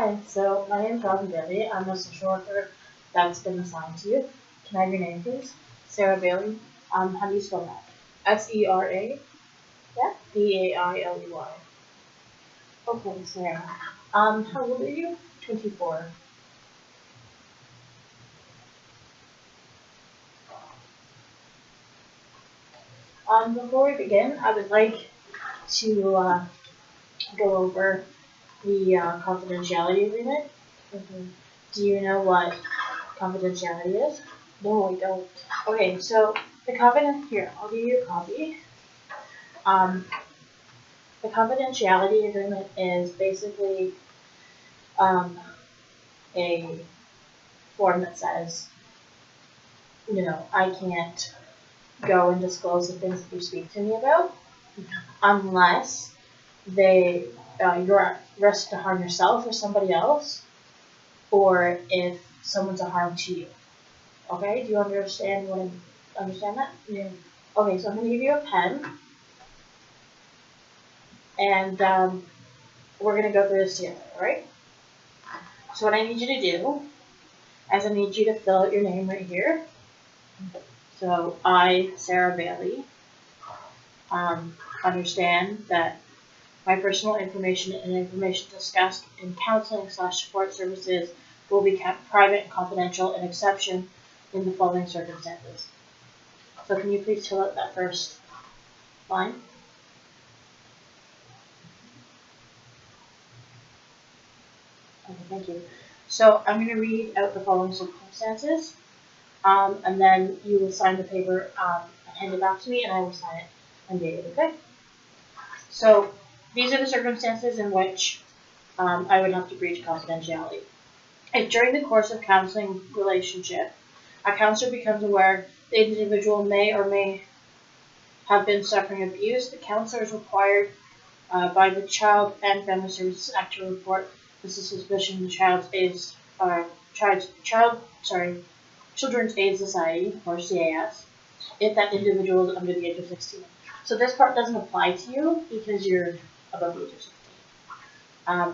Hi, so my name is Robyn. I'm a social worker that's been assigned to you. Can I have your name, please? Sarah Bailey. How do you spell that? S-E-R-A? Yeah. B-A-I-L-E-Y. Okay, Sarah. How old are you? 24. Before we begin, I would like to go over the confidentiality agreement. Do you know what confidentiality is? No, I don't. Okay, so the here, I'll give you a copy. Um, the confidentiality agreement is basically a form that says, I can't go and disclose the things that you speak to me about unless you're at risk to harm yourself or somebody else, or if someone's a harm to you. Okay, do you understand that? Yeah. Okay, so I'm going to give you a pen, and we're going to go through this together, alright? So what I need you to do is I need you to fill out your name right here. So I, Sarah Bailey, understand that my personal information and information discussed in counseling/support services will be kept private and confidential, an exception in the following circumstances. So can you please fill out that first line? Okay, thank you. So I'm going to read out the following circumstances, and then you will sign the paper and hand it back to me, and I will sign it and date it, okay? So these are the circumstances in which I would have to breach confidentiality. If during the course of counseling relationship, a counselor becomes aware the individual may or may have been suffering abuse, the counselor is required by the Child and Family Services Act to report the suspicion the Children's Aid Society, or CAS, if that individual is under the age of 16. So this part doesn't apply to you because you're above the age of 16.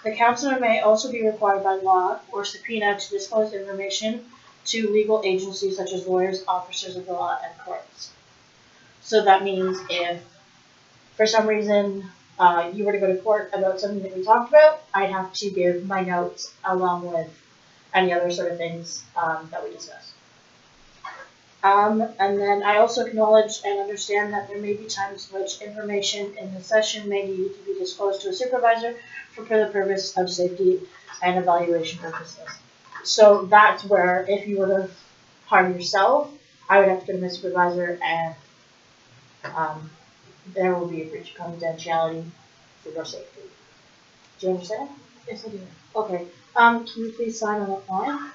The counselor may also be required by law or subpoena to disclose information to legal agencies such as lawyers, officers of the law, and courts. So that means if, for some reason, you were to go to court about something that we talked about, I'd have to give my notes along with any other sort of things that we discussed. And then I also acknowledge and understand that there may be times in which information in the session may need to be disclosed to a supervisor for the purpose of safety and evaluation purposes. So that's where, if you were to harm yourself, I would have to go to my supervisor, and there will be a breach of confidentiality for your safety. Do you understand? Yes, I do. Okay. Can you please sign on that line?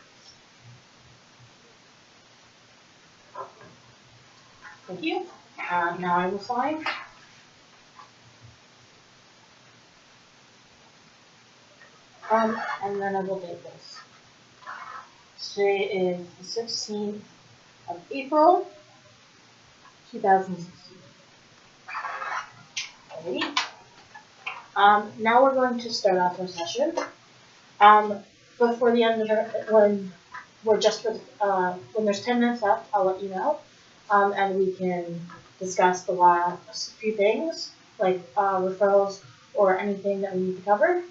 Thank you. Now I will sign. And then I will date this. Today is the 16th of April, 2016. Alrighty. Now we're going to start off our session. Before the end of when there's 10 minutes left, I'll let you know, and we can discuss the last few things like referrals or anything that we need to cover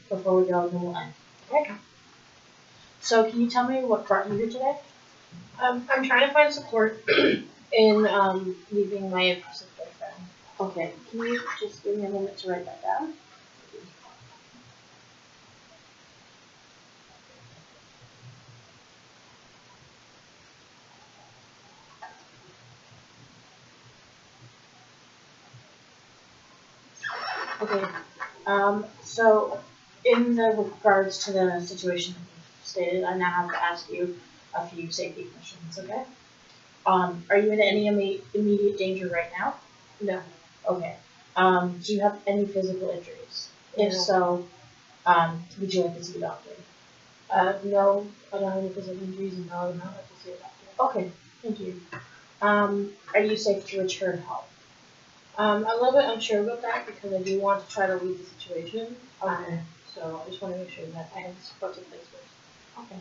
before we go, and then we'll end. Okay. So can you tell me what brought you here today? I'm trying to find support in leaving my abusive boyfriend. Okay. Can you just give me a minute to write that down? Okay. So in the regards to the situation stated, I now have to ask you a few safety questions, okay? Are you in any immediate danger right now? No. Okay. Do you have any physical injuries? If No. so, would you like to see a doctor? No, I don't have any physical injuries, and no, I would not like to see a doctor. Okay, thank you. Are you safe to return home? I'm a little bit unsure about that because I do want to try to leave the situation. Okay. So I just want to make sure that I have the supports in place first. Okay.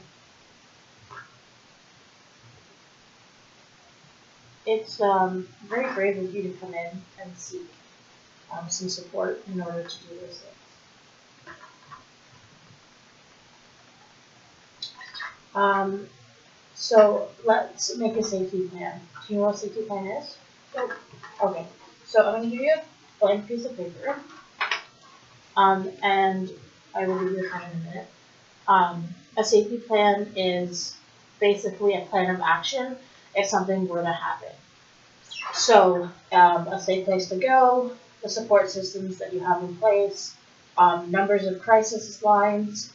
It's very brave of you to come in and seek some support in order to do those things. So let's make a safety plan. Do you know what a safety plan is? Nope. Okay. So I'm going to give you a blank piece of paper. And I will give you a time in a minute. A safety plan is basically a plan of action if something were to happen. So, a safe place to go, the support systems that you have in place, numbers of crisis lines,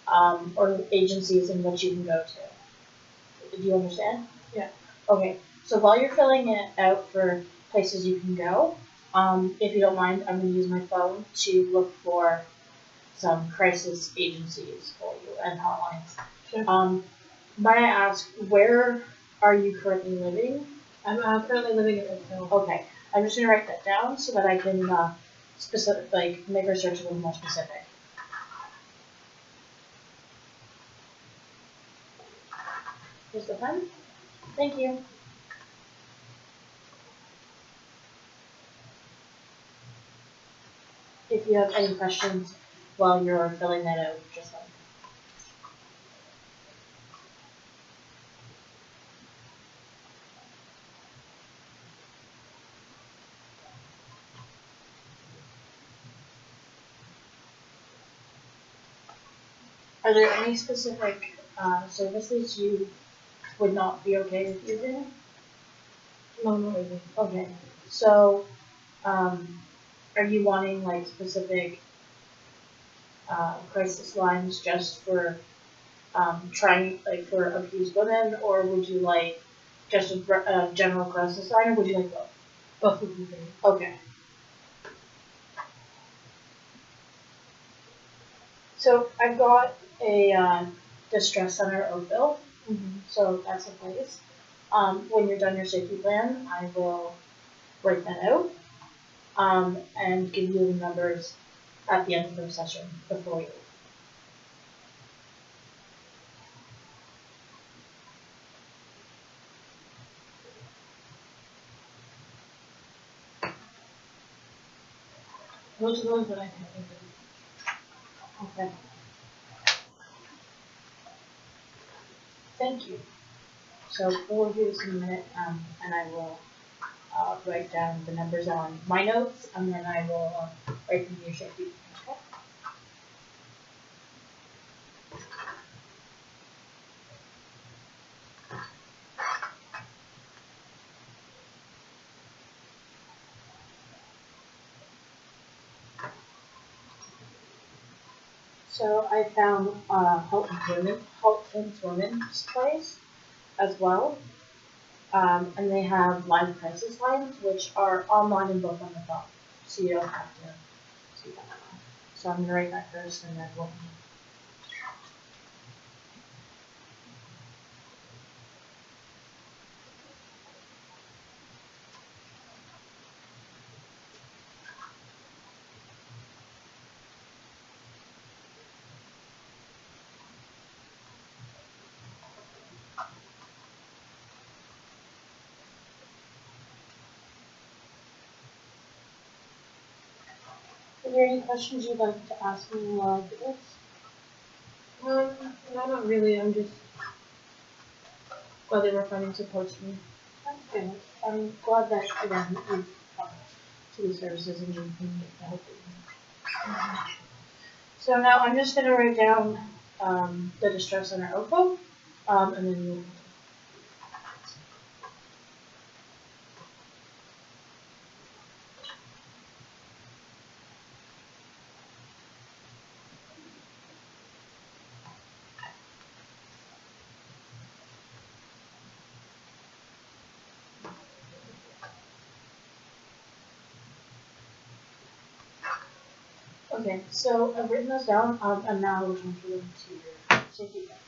or agencies in which you can go to. Do you understand? Yeah. Okay. So while you're filling it out for places you can go, if you don't mind, I'm going to use my phone to look for some crisis agencies for you and hotlines. Sure. Might I ask, where are you currently living? I'm currently living in Oakville. Okay, I'm just gonna write that down so that I can make our search a little more specific. Here's the pen. Thank you. If you have any questions while you're filling that out, just let me know. Are there any specific services you would not be okay with using? No, not really. Okay, so are you wanting like specific crisis lines just for trying like for abused women, or would you like just a general crisis line, or would you like both? Both would be great. Okay. So I've got a distress center Oakville, so that's a place. When you're done your safety plan, I will write that out and give you the numbers at the end of the session before you leave. Those are the ones that I can think of. Okay. Thank you. So we'll do this in a minute, and I will write down the numbers on my notes, and then I will write them in your safety. Okay. So I found Halton's Women's Place as well, and they have live crisis lines, which are online and both on the phone, so you don't have to see that. So I'm gonna write that first, and then we'll. Are there any questions you'd like to ask me while I do this? No, not really. I'm just glad they were finding supports for me. That's good. I'm glad that again you've come to these services and you've been the help that you need. So now I'm just gonna write down the distress center OFO, and then you'll. Okay, so I've written those down, and now we'll transfer them to your safety plan.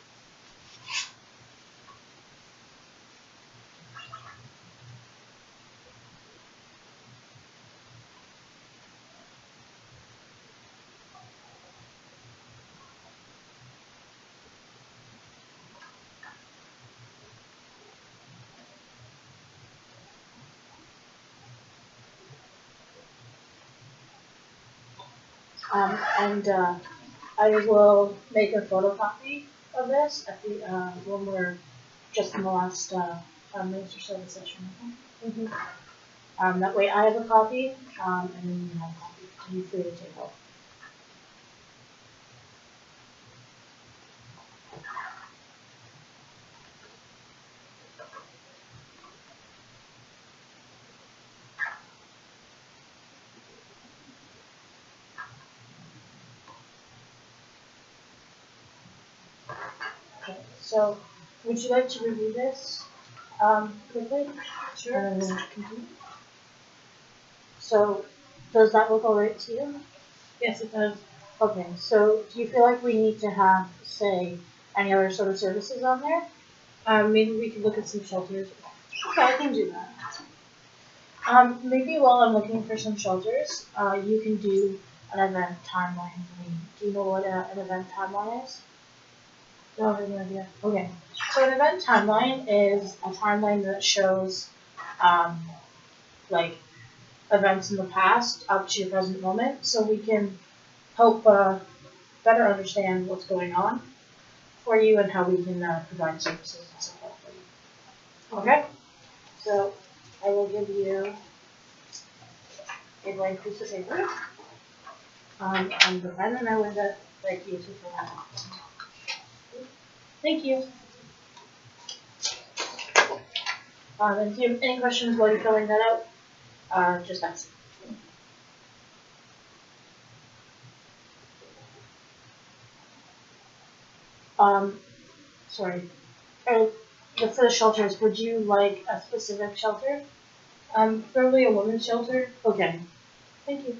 And I will make a photocopy of this at the when we're just in the last 5 minutes or so of the session. Mhm. That way I have a copy, and then you have a copy, and you free to take home. Okay, so would you like to review this quickly? Sure. And then continue? So does that look alright to you? Yes, it does. Okay, so do you feel like we need to have, say, any other sort of services on there? Maybe we could look at some shelters. Okay, I can do that. Maybe while I'm looking for some shelters, you can do an event timeline for me. Do you know what an event timeline is? No, I have no idea. Okay, so an event timeline is a timeline that shows, um, like events in the past up to your present moment, so we can help better understand what's going on for you and how we can provide services and support for you. Okay, so I will give you a blank piece of paper. And the pen, and I would like you to fill that out. Thank you. And if you have any questions while you're filling that out, just ask. Um, sorry. For the shelters, would you like a specific shelter? Probably a women's shelter. Okay. Thank you.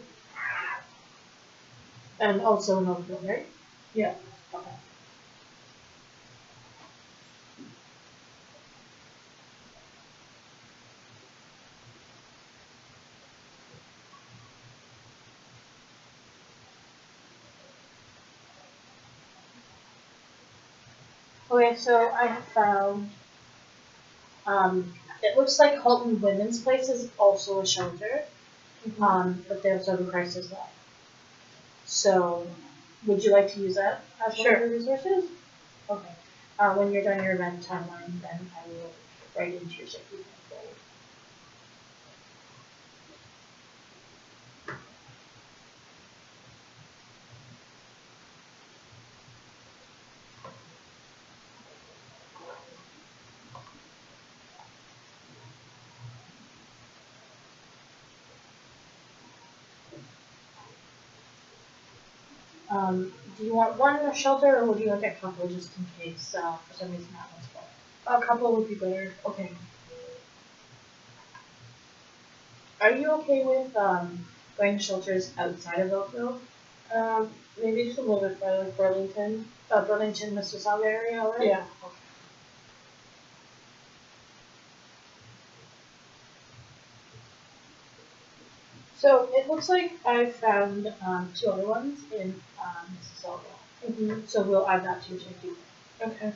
And also an Oakville, right? Yeah. Okay. Okay, so I have found, it looks like Halton Women's Place is also a shelter, but they also have a crisis line. So, would you like to use that as one Sure. of your resources? Okay. When you're done your event timeline, then I will write into your safety plan for you. Do you want one shelter, or would you like a couple just in case for some reason that one's full? A couple would be better. Okay. Are you okay with going to shelters outside of Oakville? Maybe just a little bit farther, like Burlington. Burlington, Mississauga area, alright? Yeah. Okay. So it looks like I found two other ones in Mississauga. Mm-hmm. So we'll add that to your safety. Okay.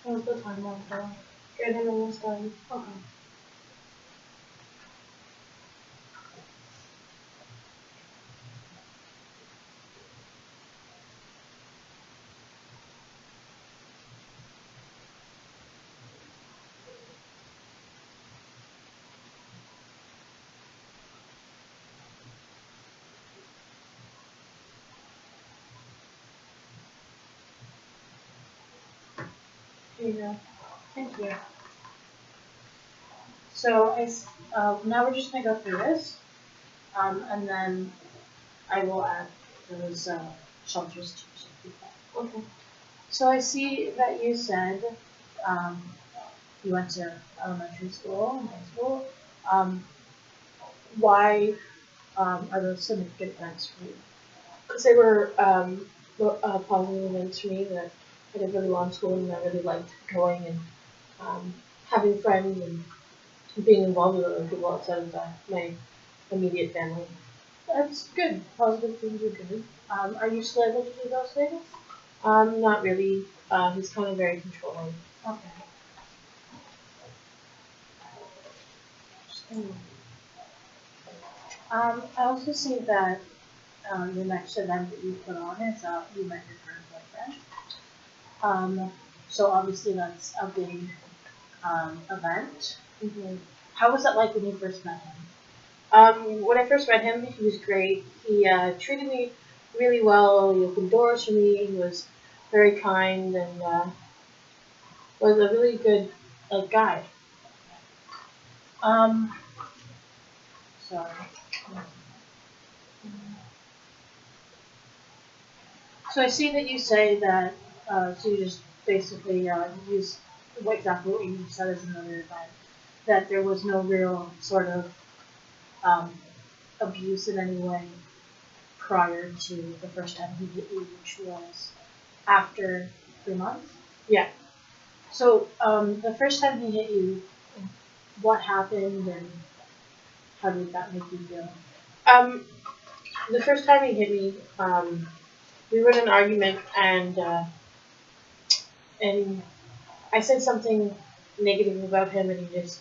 How's the timeline going? Good, I'm almost done. Okay. Here you go. Thank you. So now we're just gonna go through this, and then I will add those shelters to your safety plan. Okay. So I see that you said um, you went to elementary school and high school. Why are those significant events for you? they were positive events for me that I did really well in school and I really liked going and having friends and being involved with other people outside of my immediate family. That's good. Positive things are good. Are you still able to do those things? Not really. He's kind of very controlling. Okay. I also see that the next event that you put on is you met your current boyfriend. So obviously that's a big event. Mm-hmm. How was it like when you first met him? When I first met him, he was great. He treated me really well. He opened doors for me. He was very kind and was a really good guy. Um, sorry. So I see that you say that, so you just basically use exactly what you said as another event, that there was no real sort of um, abuse in any way prior to the first time he hit you, which was after 3 months. Yeah. So the first time he hit you, what happened and how did that make you feel? Um, the first time he hit me, we were in an argument and I said something negative about him and he just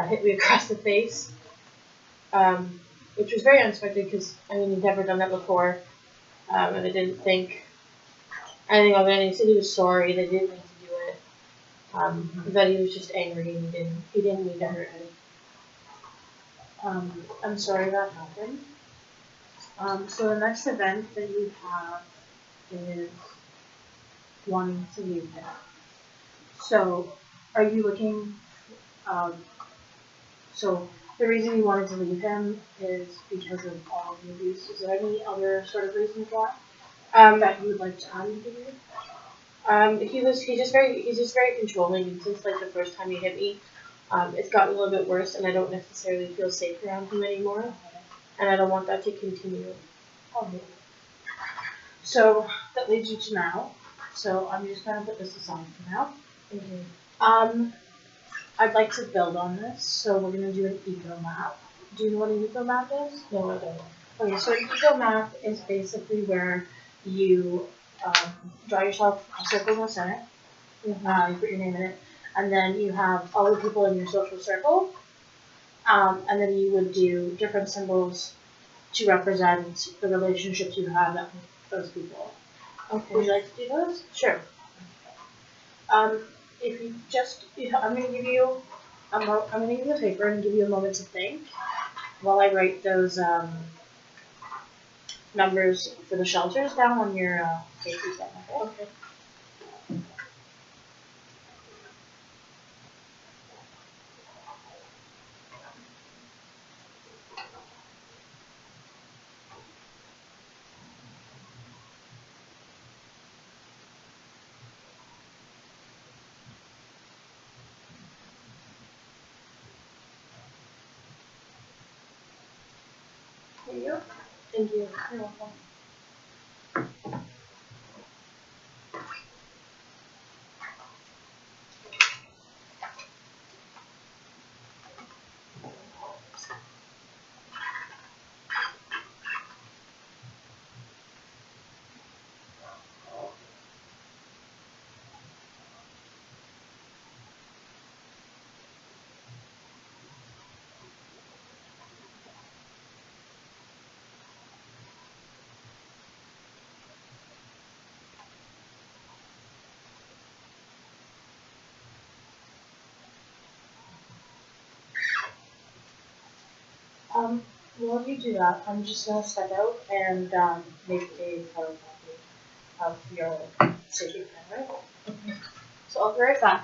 hit me across the face, which was very unexpected because I mean he'd never done that before, and I didn't think anything of it. And he said he was sorry, they didn't mean to do it, that he was just angry and he didn't mean to hurt me. I'm sorry that happened. So the next event that you have is wanting to leave him. So are you looking, um, so the reason you wanted to leave him is because of all the abuse. Is there any other sort of reasons why that you would like to add into it? He's just very controlling and since like the first time he hit me, it's gotten a little bit worse and I don't necessarily feel safe around him anymore and I don't want that to continue. Okay. So that leads you to now. So I'm just gonna put this aside for now. Mm-hmm. I'd like to build on this, so we're gonna do an eco map. Do you know what an eco map is? No, I don't. Okay, so an eco map is basically where you draw yourself a circle in the center. Mm-hmm. You put your name in it, and then you have all the people in your social circle, and then you would do different symbols to represent the relationships you have with those people. Okay. Would you like to do those? Sure. If you just, I'm going to give you I'm going to give you a paper and give you a moment to think while I write those numbers for the shelters down on your papers. Okay. Okay. There you go. Thank you. You're welcome. While you do that, I'm just gonna step out and make a photocopy of your safety plan, right? Okay. So I'll be right back.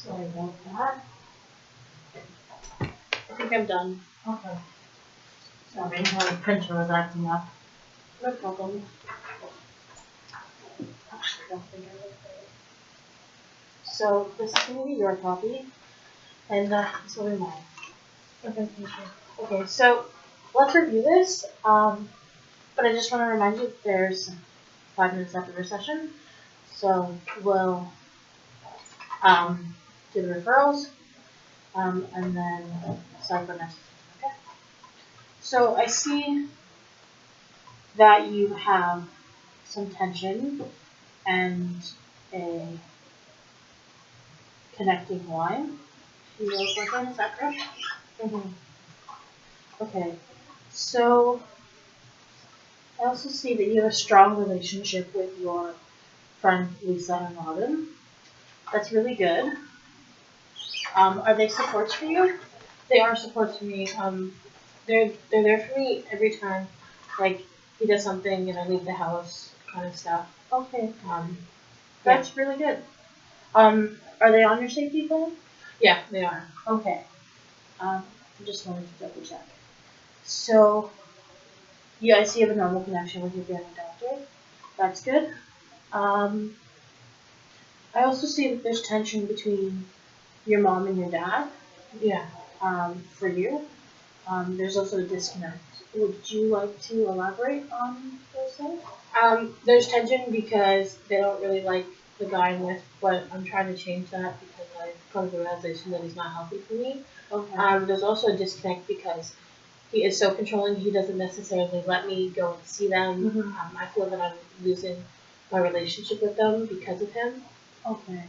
Sorry about that. I think I'm done. Okay. Sorry, my printer was acting up. No problem. Actually, I don't think I looked at it. So this is going to be your copy, and this will be mine. Okay, thank you. Okay, so let's review this. But I just want to remind you there's 5 minutes after the session, so we'll do the referrals, and then decide for next. Okay. So I see that you have some tension and a connecting line. You guys working? Is that correct? Mm-hmm. Okay. So I also see that you have a strong relationship with your friend Lisa and Robyn. That's really good. Are they supports for you? They are supports for me. They're there for me every time. Like he does something and I leave the house, kind of stuff. Okay, Um, that's really good. Are they on your safety plan? yeah, they are. Okay. I just wanted to double check. So, yeah, I see you have a normal connection with your family doctor. That's good. Um, I also see that there's tension between your mom and your dad. Yeah. For you. There's also a disconnect. Would you like to elaborate on those things? There's tension because they don't really like the guy I'm with, but I'm trying to change that because I've come to the realization that he's not healthy for me. Okay. There's also a disconnect because he is so controlling. He doesn't necessarily let me go and see them. Mhm. I feel that I'm losing my relationship with them because of him. Okay.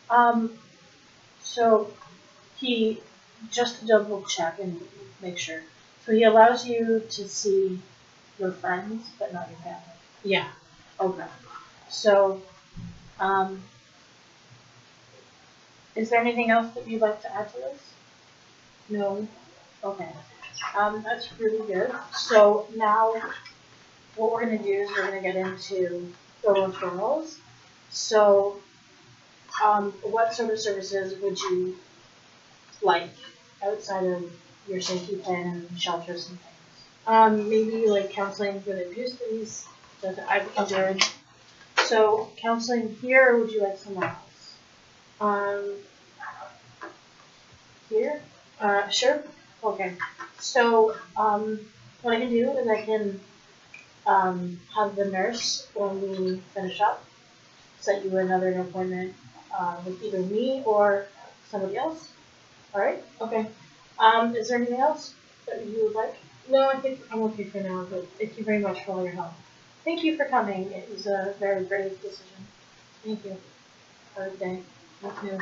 Um, so he, just to double check and make sure. So he allows you to see your friends, but not your family. Yeah. Okay. So, um, is there anything else that you'd like to add to this? No. Okay. That's really good. So now what we're gonna do is we're gonna get into the referrals. So, what sort of services would you like outside of your safety plan and shelters and things? Maybe like counseling for the abuse that I've endured. So counseling here, or would you like somewhere else? Um, Here? sure. Okay. So, what I can do is I can have the nurse when we finish up set you another appointment with either me or somebody else. All right. Okay. Is there anything else that you would like? No, I think I'm okay for now, but thank you very much for all your help. Thank you for coming. It was a very brave decision. Thank you. Have a good day. You too.